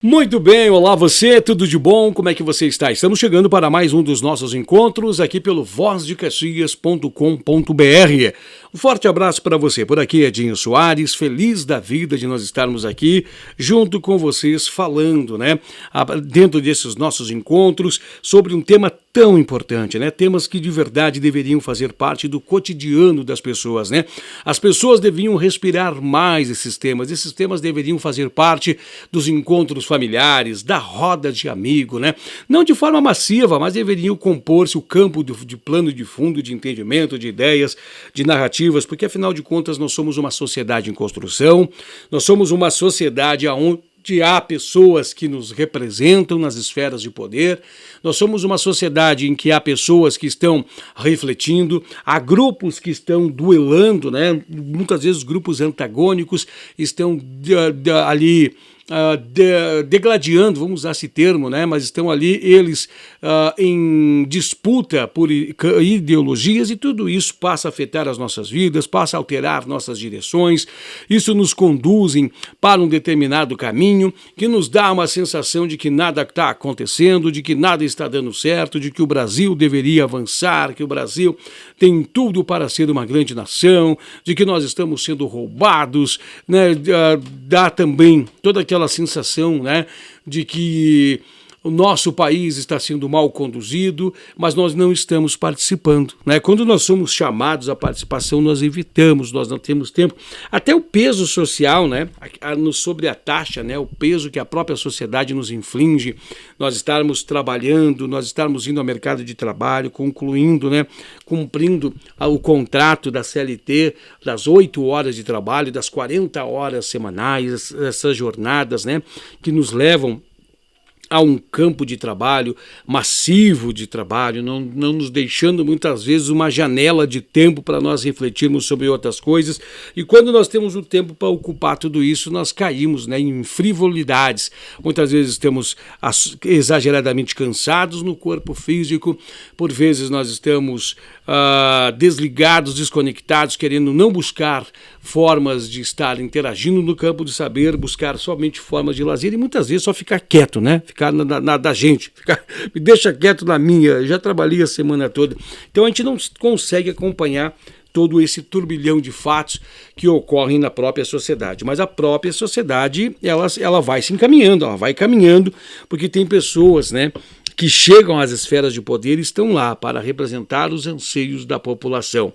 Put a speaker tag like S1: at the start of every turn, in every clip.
S1: Muito bem, olá você, tudo de bom? Como é que você está? Estamos chegando para mais um dos nossos encontros aqui pelo vozdecaxias.com.br. Um forte abraço para você. Por aqui, Edinho Soares, feliz da vida de nós estarmos aqui junto com vocês falando, dentro desses nossos encontros sobre um tema tão importante, Temas que de verdade deveriam fazer parte do cotidiano das pessoas, As pessoas deviam respirar mais esses temas deveriam fazer parte dos encontros familiares, da roda de amigo, Não de forma massiva, mas deveriam compor-se o campo de plano de fundo, de entendimento, de ideias, de narrativas, porque afinal de contas nós somos uma sociedade em construção, nós somos uma sociedade onde há pessoas que nos representam nas esferas de poder, nós somos uma sociedade em que há pessoas que estão refletindo, há grupos que estão duelando, Muitas vezes grupos antagônicos estão ali degladiando, vamos usar esse termo, Mas estão ali eles em disputa por ideologias e tudo isso passa a afetar as nossas vidas, passa a alterar nossas direções, isso nos conduz para um determinado caminho que nos dá uma sensação de que nada está acontecendo, de que nada está dando certo, de que o Brasil deveria avançar, que o Brasil tem tudo para ser uma grande nação, de que nós estamos sendo roubados, dá também toda aquela sensação, de que o nosso país está sendo mal conduzido, mas nós não estamos participando, Quando nós somos chamados à participação, nós evitamos, nós não temos tempo. Até o peso social, sobre a taxa, o peso que a própria sociedade nos inflige, nós estarmos trabalhando, nós estarmos indo ao mercado de trabalho, cumprindo o contrato da CLT, das 8 horas de trabalho, das 40 horas semanais, essas jornadas, que nos levam a um campo de trabalho, massivo de trabalho, não nos deixando muitas vezes uma janela de tempo para nós refletirmos sobre outras coisas, e quando nós temos o tempo para ocupar tudo isso, nós caímos em frivolidades. Muitas vezes estamos exageradamente cansados no corpo físico, por vezes nós estamos desligados, desconectados, querendo não buscar formas de estar interagindo no campo de saber, buscar somente formas de lazer e muitas vezes só ficar quieto, Ficar na da gente, me deixa quieto na minha, já trabalhei a semana toda. Então a gente não consegue acompanhar todo esse turbilhão de fatos que ocorrem na própria sociedade. Mas a própria sociedade, ela vai se encaminhando, ela vai caminhando, porque tem pessoas, que chegam às esferas de poder e estão lá para representar os anseios da população,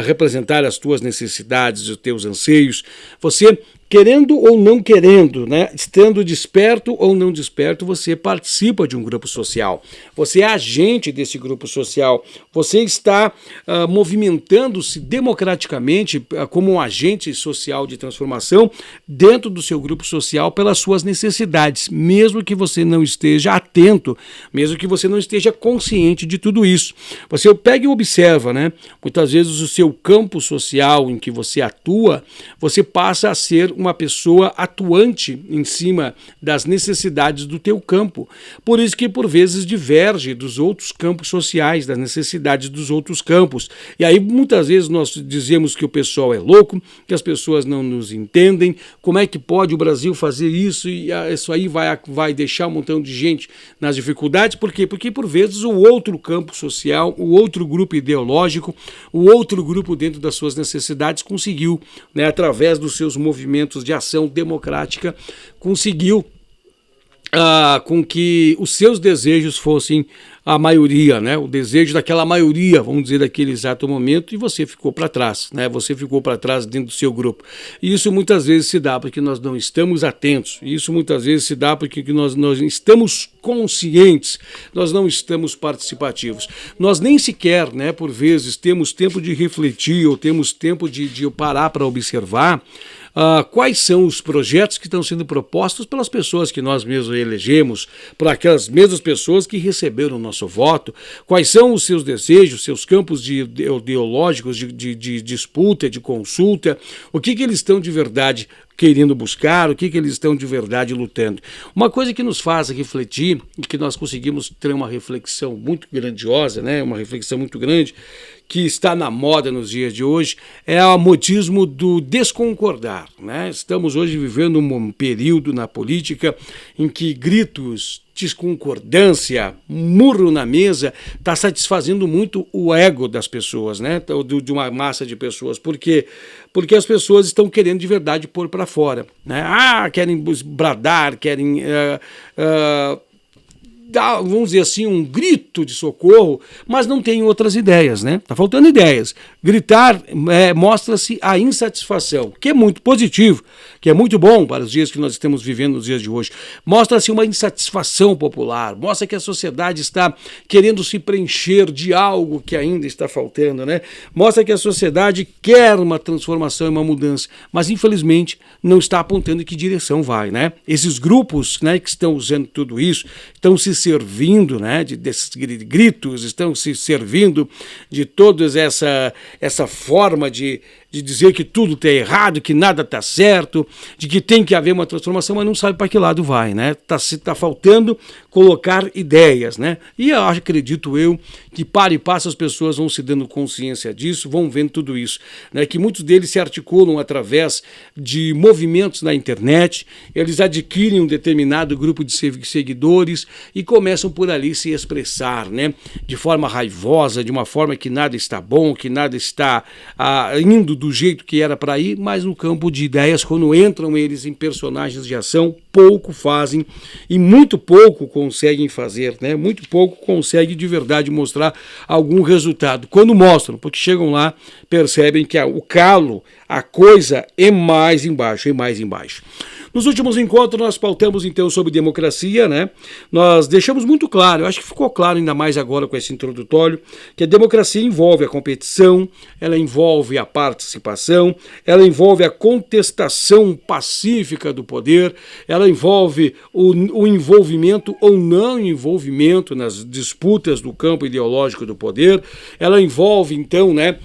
S1: representar as tuas necessidades, os teus anseios. Você, querendo ou não querendo, estando desperto ou não desperto, você participa de um grupo social. Você é agente desse grupo social. Você está movimentando-se democraticamente como um agente social de transformação dentro do seu grupo social pelas suas necessidades, mesmo que você não esteja atento, mesmo que você não esteja consciente de tudo isso. Você pega e observa, Muitas vezes o seu campo social em que você atua, você passa a ser uma pessoa atuante em cima das necessidades do teu campo. Por isso que por vezes diverge dos outros campos sociais, das necessidades dos outros campos. E aí muitas vezes nós dizemos que o pessoal é louco, que as pessoas não nos entendem, como é que pode o Brasil fazer isso e isso aí vai deixar um montão de gente nas dificuldades. Por quê? Porque por vezes o outro campo social, o outro grupo ideológico, o outro grupo dentro das suas necessidades conseguiu, através dos seus movimentos de ação democrática, conseguiu com que os seus desejos fossem a maioria, o desejo daquela maioria, vamos dizer, daquele exato momento, e você ficou para trás, Você ficou para trás dentro do seu grupo. E isso muitas vezes se dá porque nós não estamos atentos, e isso muitas vezes se dá porque nós estamos conscientes, nós não estamos participativos. Nós nem sequer, por vezes, temos tempo de refletir ou temos tempo de parar para observar quais são os projetos que estão sendo propostos pelas pessoas que nós mesmos elegemos, por aquelas mesmas pessoas que receberam o nosso voto, quais são os seus desejos, seus campos ideológicos de disputa, de consulta, o que eles estão de verdade querendo buscar, o que eles estão de verdade lutando. Uma coisa que nos faz refletir, e que nós conseguimos ter uma reflexão muito grandiosa, uma reflexão muito grande, que está na moda nos dias de hoje é o modismo do desconcordar, né? Estamos hoje vivendo um período na política em que gritos, desconcordância, murro na mesa, está satisfazendo muito o ego das pessoas, né? De uma massa de pessoas. Por quê? Porque as pessoas estão querendo de verdade pôr para fora, né? Querem bradar, querem dar, vamos dizer assim, um grito de socorro, mas não tem outras ideias, né? Tá faltando ideias. Gritar mostra-se a insatisfação, que é muito positivo, que é muito bom para os dias que nós estamos vivendo nos dias de hoje. Mostra-se uma insatisfação popular, mostra que a sociedade está querendo se preencher de algo que ainda está faltando, né? Mostra que a sociedade quer uma transformação e uma mudança, mas infelizmente não está apontando em que direção vai, né? Esses grupos, né, que estão usando tudo isso, estão se servindo, né, desses gritos, estão se servindo de toda essa forma de dizer que tudo está errado, que nada está certo, de que tem que haver uma transformação, mas não sabe para que lado vai, né? Tá faltando colocar ideias, né? E eu acredito que para e passo as pessoas vão se dando consciência disso, vão vendo tudo isso, né? Que muitos deles se articulam através de movimentos na internet, eles adquirem um determinado grupo de seguidores e começam por ali se expressar, né? De forma raivosa, de uma forma que nada está bom, que nada está indo do jeito que era para ir, mas no campo de ideias, quando entram eles em personagens de ação, pouco fazem e muito pouco conseguem fazer, né? Muito pouco conseguem de verdade mostrar algum resultado. Quando mostram, porque chegam lá, percebem que o calo, a coisa é mais embaixo, é mais embaixo. Nos últimos encontros nós pautamos então sobre democracia, né? Nós deixamos muito claro, eu acho que ficou claro ainda mais agora com esse introdutório, que a democracia envolve a competição, ela envolve a participação, ela envolve a contestação pacífica do poder, ela envolve o envolvimento ou não envolvimento nas disputas do campo ideológico do poder, ela envolve então, né,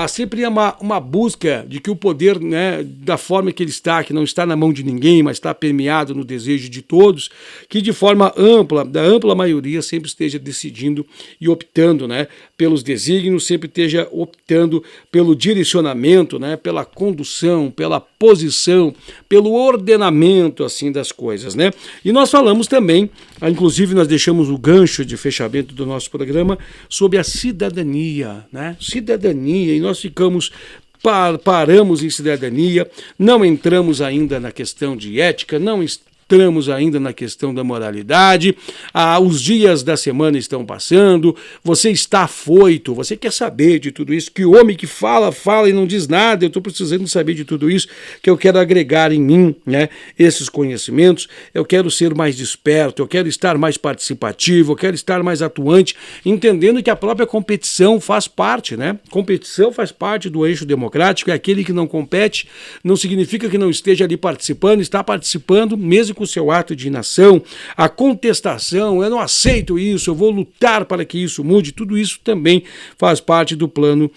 S1: sempre uma busca de que o poder, né, da forma que ele está, que não está na mão de ninguém, mas está permeado no desejo de todos, que de forma ampla, da ampla maioria, sempre esteja decidindo e optando, né, pelos desígnios, sempre esteja optando pelo direcionamento, né, pela condução, pela posição, pelo ordenamento assim das coisas, né? E nós falamos também, inclusive nós deixamos o gancho de fechamento do nosso programa sobre a cidadania, né? Cidadania, e nós ficamos paramos em cidadania, não entramos ainda na questão de ética, não entramos ainda na questão da moralidade, os dias da semana estão passando, você está afoito, você quer saber de tudo isso, que o homem que fala e não diz nada, eu estou precisando saber de tudo isso, que eu quero agregar em mim, né, esses conhecimentos, eu quero ser mais desperto, eu quero estar mais participativo, eu quero estar mais atuante, entendendo que a própria competição faz parte, né? Competição faz parte do eixo democrático, é aquele que não compete, não significa que não esteja ali participando, está participando, mesmo com o seu ato de inação, a contestação, eu não aceito isso, eu vou lutar para que isso mude, tudo isso também faz parte do plano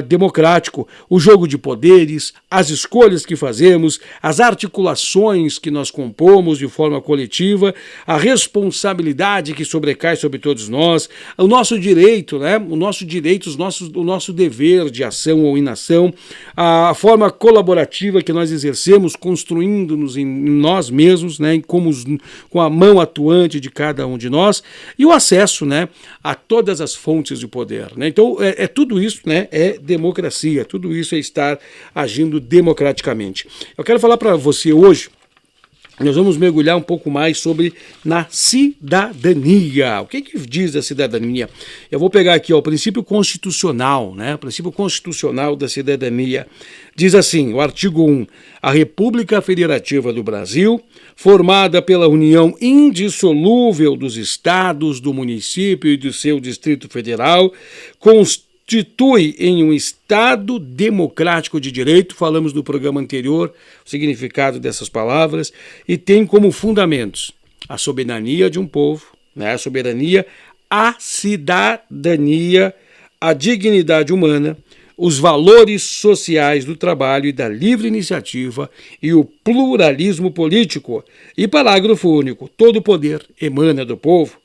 S1: democrático. O jogo de poderes, as escolhas que fazemos, as articulações que nós compomos de forma coletiva, a responsabilidade que sobrecai sobre todos nós, o nosso direito, né? O nosso dever de ação ou inação, a forma colaborativa que nós exercemos, construindo-nos em nós mesmos, né, com a mão atuante de cada um de nós, e o acesso, né, a todas as fontes de poder, né? Então, tudo isso, né, é democracia, tudo isso é estar agindo democraticamente. Eu quero falar para você hoje, nós vamos mergulhar um pouco mais sobre na cidadania. O que diz a cidadania? Eu vou pegar aqui o princípio constitucional, né? O princípio constitucional da cidadania. Diz assim, o artigo 1, a República Federativa do Brasil, formada pela união indissolúvel dos estados, do município e do seu Distrito Federal, constitui em um Estado democrático de direito, falamos no programa anterior, o significado dessas palavras, e tem como fundamentos a soberania de um povo, né, a soberania, a cidadania, a dignidade humana, os valores sociais do trabalho e da livre iniciativa e o pluralismo político. E parágrafo único, todo poder emana do povo,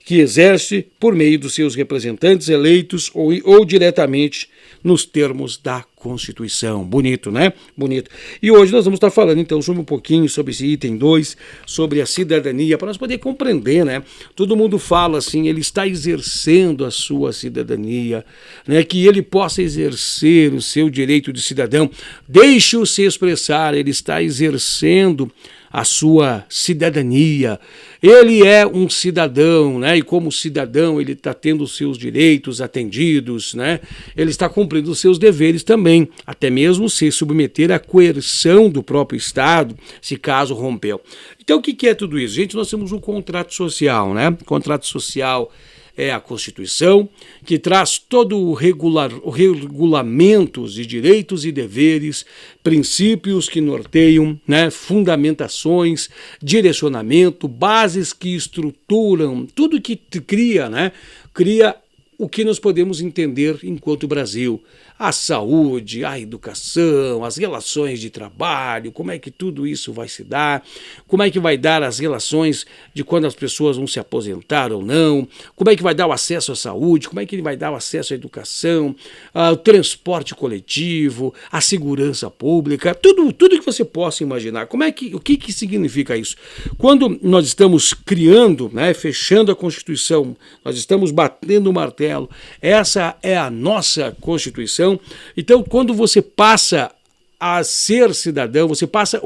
S1: que exerce por meio dos seus representantes eleitos ou diretamente nos termos da Constituição. Bonito, né? Bonito. E hoje nós vamos estar falando, então, sobre um pouquinho sobre esse item 2, sobre a cidadania, para nós poder compreender, né? Todo mundo fala assim, ele está exercendo a sua cidadania, né? Que ele possa exercer o seu direito de cidadão. Deixe-o se expressar, ele está exercendo a sua cidadania. Ele é um cidadão, né? E como cidadão ele está tendo os seus direitos atendidos, né? Ele está cumprindo os seus deveres também, até mesmo se submeter à coerção do próprio Estado, se caso rompeu. Então o que é tudo isso? Gente, nós temos um contrato social, né? O contrato social é a Constituição, que traz todo o regulamentos de direitos e deveres, princípios que norteiam, né, fundamentações, direcionamento, bases que estruturam, tudo que cria, né, cria o que nós podemos entender enquanto Brasil. A saúde, a educação, as relações de trabalho, como é que tudo isso vai se dar, como é que vai dar as relações de quando as pessoas vão se aposentar ou não, como é que vai dar o acesso à saúde, como é que ele vai dar o acesso à educação, ao transporte coletivo, à segurança pública, tudo que você possa imaginar. O que significa isso? Quando nós estamos criando, né, fechando a Constituição, nós estamos batendo o martelo, essa é a nossa Constituição. Então, quando você passa a ser cidadão, você passa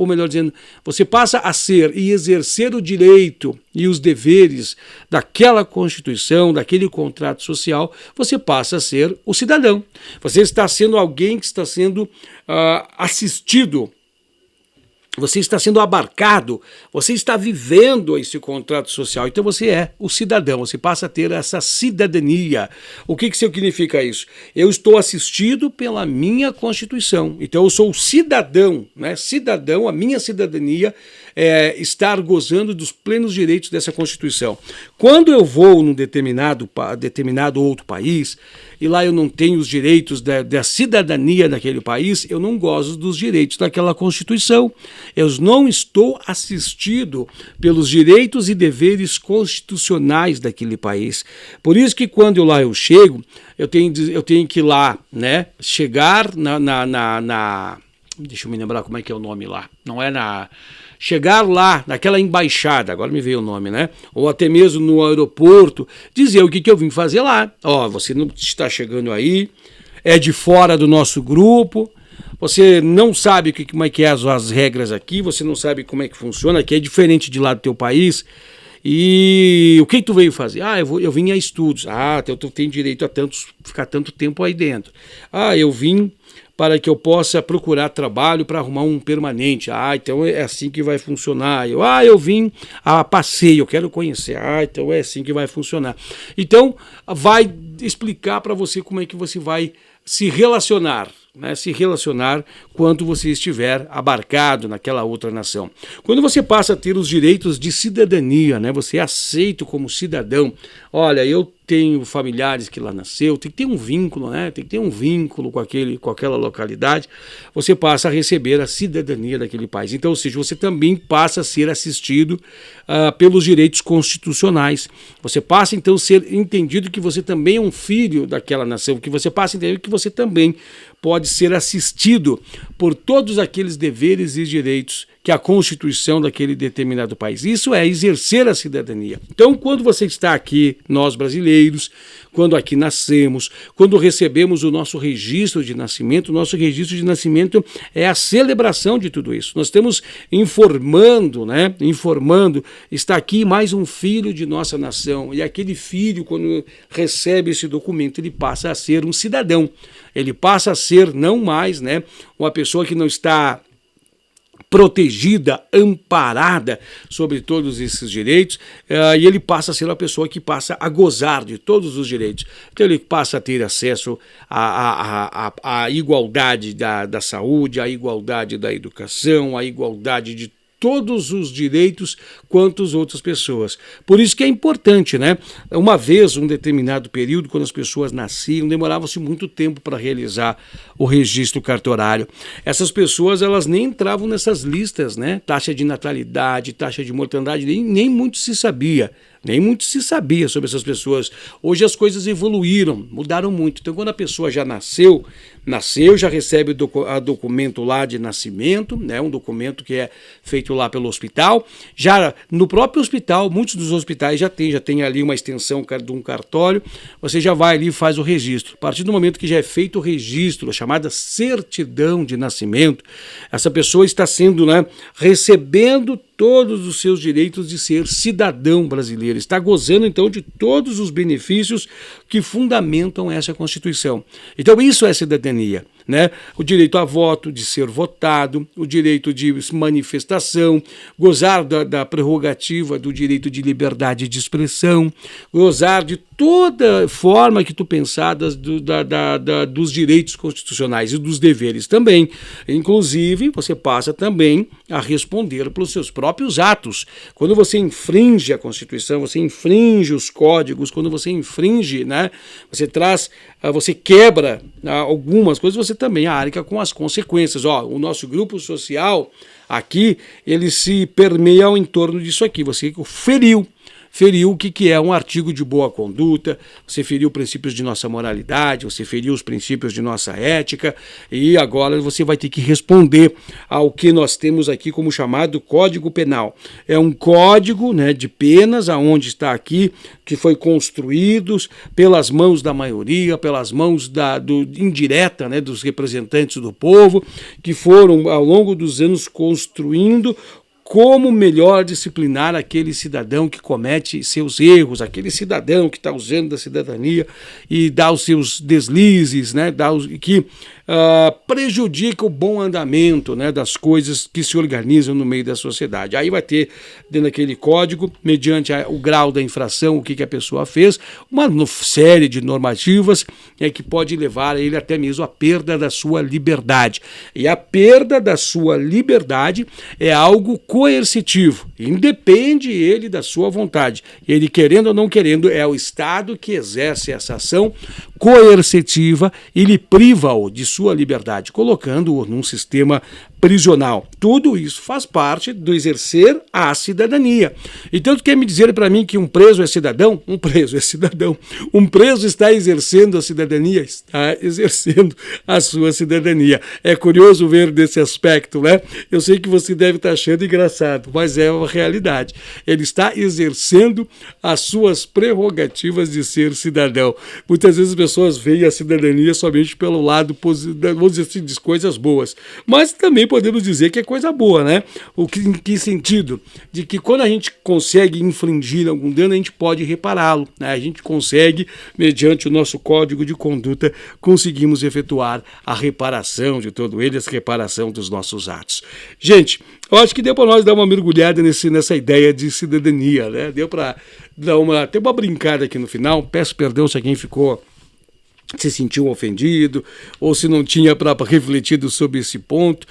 S1: a ser e exercer o direito e os deveres daquela Constituição, daquele contrato social, você passa a ser o cidadão. Você está sendo alguém que está sendo assistido, você está sendo abarcado, você está vivendo esse contrato social, então você é o cidadão, você passa a ter essa cidadania. O que significa isso? Eu estou assistido pela minha Constituição, então eu sou cidadão, né? Cidadão, a minha cidadania é estar gozando dos plenos direitos dessa Constituição. Quando eu vou num determinado outro país, e lá eu não tenho os direitos da cidadania daquele país, eu não gozo dos direitos daquela Constituição. Eu não estou assistido pelos direitos e deveres constitucionais daquele país. Por isso que quando eu chego, eu tenho que ir lá, né, chegar deixa eu me lembrar como é que é o nome lá. Não é chegar lá naquela embaixada, agora me veio o nome, né? Ou até mesmo no aeroporto, dizer o que eu vim fazer lá. Ó, você não está chegando aí, é de fora do nosso grupo, você não sabe como é que é as regras aqui, você não sabe como é que funciona, aqui é diferente de lá do teu país. E o que tu veio fazer? Eu vim a estudos. Então tu tem direito a ficar tanto tempo aí dentro. Eu vim para que eu possa procurar trabalho para arrumar um permanente. Então é assim que vai funcionar. Eu vim a passeio, eu quero conhecer. Então é assim que vai funcionar. Então vai explicar para você como é que você vai se relacionar, né? Se relacionar quando você estiver abarcado naquela outra nação. Quando você passa a ter os direitos de cidadania, né? Você é aceito como cidadão. Olha, eu tenho familiares que lá nasceu, tem que ter um vínculo, né? Tem que ter um vínculo com aquela localidade. Você passa a receber a cidadania daquele país. Então, ou seja, você também passa a ser assistido pelos direitos constitucionais. Você passa, então, a ser entendido que você também é um filho daquela nação, que você passa a entender que você também pode ser assistido por todos aqueles deveres e direitos que a Constituição daquele determinado país. Isso é exercer a cidadania. Então, quando você está aqui, nós brasileiros, quando aqui nascemos, quando recebemos o nosso registro de nascimento, o nosso registro de nascimento é a celebração de tudo isso. Nós estamos informando, né? Está aqui mais um filho de nossa nação. E aquele filho, quando recebe esse documento, ele passa a ser um cidadão. Ele passa a ser não mais, né, uma pessoa que não está protegida, amparada sobre todos esses direitos, e ele passa a ser uma pessoa que passa a gozar de todos os direitos. Então ele passa a ter acesso à igualdade da saúde, à igualdade da educação, à igualdade de todos os direitos quanto as outras pessoas. Por isso que é importante, né? Uma vez, um determinado período, quando as pessoas nasciam, demorava-se muito tempo para realizar o registro cartorário. Essas pessoas, elas nem entravam nessas listas, né? Taxa de natalidade, taxa de mortandade, nem muito se sabia, Nem muito se sabia sobre essas pessoas. Hoje as coisas evoluíram, mudaram muito. Então, quando a pessoa já nasceu, já recebe o documento lá de nascimento, né, um documento que é feito lá pelo hospital. Já no próprio hospital, muitos dos hospitais já tem ali uma extensão de um cartório, você já vai ali e faz o registro. A partir do momento que já é feito o registro, a chamada certidão de nascimento, essa pessoa está sendo, né, recebendo todos os seus direitos de ser cidadão brasileiro. Está gozando, então, de todos os benefícios que fundamentam essa Constituição. Então, isso é cidadania, né? O direito a voto, de ser votado, o direito de manifestação, gozar da prerrogativa do direito de liberdade de expressão, gozar de toda forma que tu pensar dos direitos constitucionais e dos deveres também. Inclusive, você passa também a responder pelos seus próprios atos. Quando você infringe a Constituição, você infringe os códigos, quando você infringe, né, você quebra algumas coisas, você também arca com as consequências. O nosso grupo social aqui, ele se permeia em torno disso aqui. Você feriu o que é um artigo de boa conduta, você feriu princípios de nossa moralidade, você feriu os princípios de nossa ética, e agora você vai ter que responder ao que nós temos aqui como chamado Código Penal. É um código, né, de penas, aonde está aqui, que foi construído pelas mãos da maioria, pelas mãos indireta, né, dos representantes do povo, que foram ao longo dos anos construindo como melhor disciplinar aquele cidadão que comete seus erros, aquele cidadão que está usando da cidadania e dá os seus deslizes, né, que prejudica o bom andamento, né, das coisas que se organizam no meio da sociedade. Aí vai ter, dentro daquele código, mediante o grau da infração, o que a pessoa fez, uma série de normativas que pode levar ele até mesmo à perda da sua liberdade. E a perda da sua liberdade é algo coercitivo, independe ele da sua vontade. Ele querendo ou não querendo, é o Estado que exerce essa ação coercitiva e lhe priva-o de sua liberdade, colocando-o num sistema prisional. Tudo isso faz parte do exercer a cidadania. Então, tu quer me dizer para mim que um preso é cidadão? Um preso é cidadão. Um preso está exercendo a cidadania? Está exercendo a sua cidadania. É curioso ver desse aspecto, né? Eu sei que você deve estar achando engraçado, mas é uma realidade. Ele está exercendo as suas prerrogativas de ser cidadão. Muitas vezes as pessoas veem a cidadania somente pelo lado, vamos dizer assim, de coisas boas. Mas também podemos dizer que é coisa boa, né? Em que sentido? De que quando a gente consegue infringir algum dano, a gente pode repará-lo, né? A gente consegue, mediante o nosso código de conduta, conseguimos efetuar a reparação de todo ele, a reparação dos nossos atos. Gente, eu acho que deu para nós dar uma mergulhada nessa ideia de cidadania, né? Deu para dar até uma brincada aqui no final. Peço perdão se alguém se sentiu ofendido, ou se não tinha refletido sobre esse ponto.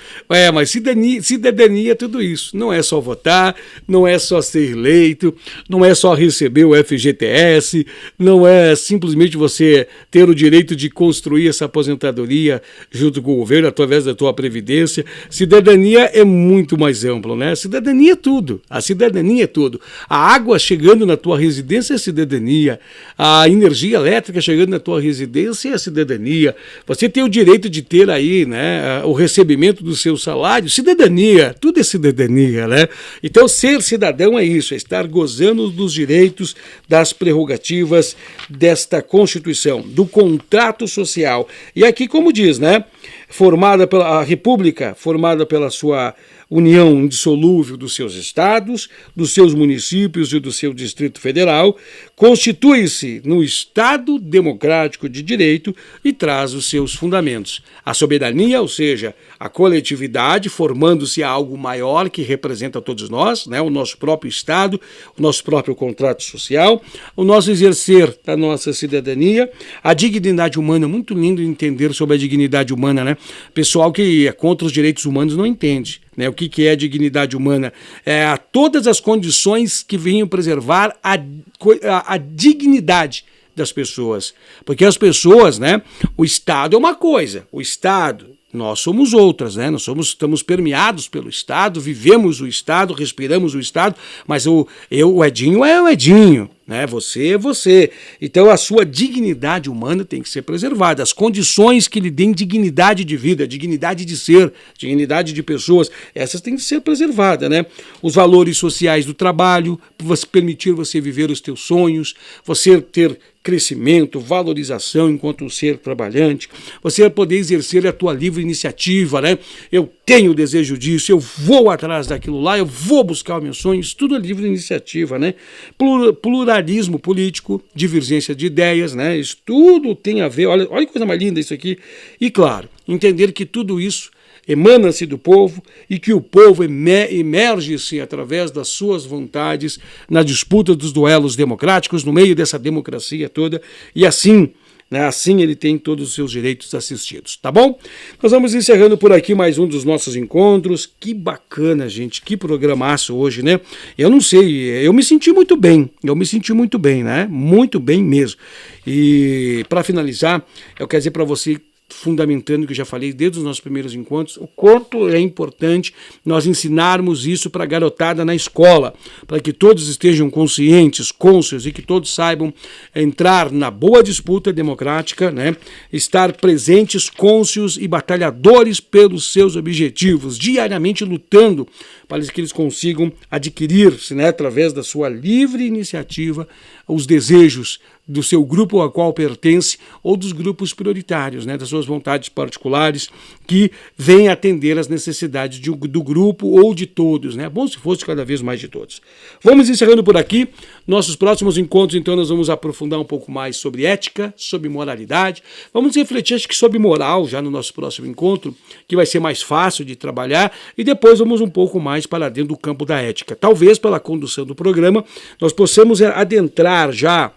S1: Mas cidadania é tudo isso. Não é só votar, não é só ser eleito, não é só receber o FGTS, não é simplesmente você ter o direito de construir essa aposentadoria junto com o governo, através da tua previdência. Cidadania é muito mais amplo, né? Cidadania é tudo. A cidadania é tudo. A água chegando na tua residência é cidadania. A energia elétrica chegando na tua residência é a cidadania. Você tem o direito de ter aí, né, o recebimento do seu salário. Cidadania, tudo é cidadania, né? Então, ser cidadão é isso, é estar gozando dos direitos, das prerrogativas desta Constituição, do contrato social. E aqui, como diz, né, a República, formada pela sua união indissolúvel dos seus estados, dos seus municípios e do seu Distrito Federal, constitui-se no Estado democrático de direito e traz os seus fundamentos. A soberania, ou seja, a coletividade, formando-se a algo maior que representa todos nós, né? O nosso próprio Estado, o nosso próprio contrato social, o nosso exercer da nossa cidadania, a dignidade humana. Muito lindo entender sobre a dignidade humana, né? Pessoal que é contra os direitos humanos não entende, né? O que é a dignidade humana? É todas as condições que venham preservar a dignidade das pessoas. Porque as pessoas, né? O Estado é uma coisa, o Estado, nós somos outras, né? Estamos permeados pelo Estado, vivemos o Estado, respiramos o Estado, mas o Edinho é o Edinho, né? Você é você. Então a sua dignidade humana tem que ser preservada, as condições que lhe deem dignidade de vida, dignidade de ser, dignidade de pessoas, essas têm que ser preservadas, né? Os valores sociais do trabalho, permitir você viver os teus sonhos, você ter crescimento, valorização enquanto um ser trabalhante, você vai poder exercer a tua livre iniciativa, né? Eu tenho o desejo disso, eu vou atrás daquilo lá, eu vou buscar os meus sonhos, tudo é livre iniciativa, né? Pluralismo político, divergência de ideias, né? Isso tudo tem a ver, olha que coisa mais linda isso aqui. E claro, entender que tudo isso emana-se do povo e que o povo emerge-se através das suas vontades na disputa dos duelos democráticos, no meio dessa democracia toda, e assim, né, assim ele tem todos os seus direitos assistidos, tá bom? Nós vamos encerrando por aqui mais um dos nossos encontros. Que bacana, gente, que programaço hoje, né? Eu não sei, eu me senti muito bem, né? Muito bem mesmo. E para finalizar, eu quero dizer para você, fundamentando o que eu já falei desde os nossos primeiros encontros, o quanto é importante nós ensinarmos isso para a garotada na escola, para que todos estejam conscientes, cônscios e que todos saibam entrar na boa disputa democrática, né? Estar presentes, cônscios e batalhadores pelos seus objetivos, diariamente lutando para que eles consigam adquirir-se, né, através da sua livre iniciativa, os desejos do seu grupo ao qual pertence ou dos grupos prioritários, né, das suas vontades particulares que vêm atender às necessidades do grupo ou de todos, né? É bom se fosse cada vez mais de todos. Vamos encerrando por aqui. Nossos próximos encontros, então, nós vamos aprofundar um pouco mais sobre ética, sobre moralidade. Vamos refletir, acho que sobre moral já no nosso próximo encontro, que vai ser mais fácil de trabalhar, e depois vamos um pouco mais para dentro do campo da ética. Talvez pela condução do programa nós possamos adentrar já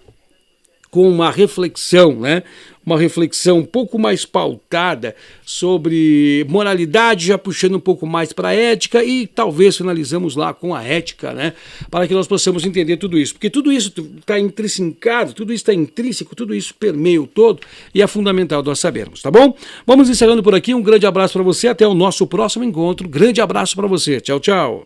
S1: com uma reflexão, né? Uma reflexão um pouco mais pautada sobre moralidade, já puxando um pouco mais para a ética, e talvez finalizamos lá com a ética, né? Para que nós possamos entender tudo isso. Porque tudo isso está intrinsecado, tudo isso está intrínseco, tudo isso permeia o todo e é fundamental nós sabermos, tá bom? Vamos encerrando por aqui. Um grande abraço para você. Até o nosso próximo encontro. Grande abraço para você. Tchau, tchau.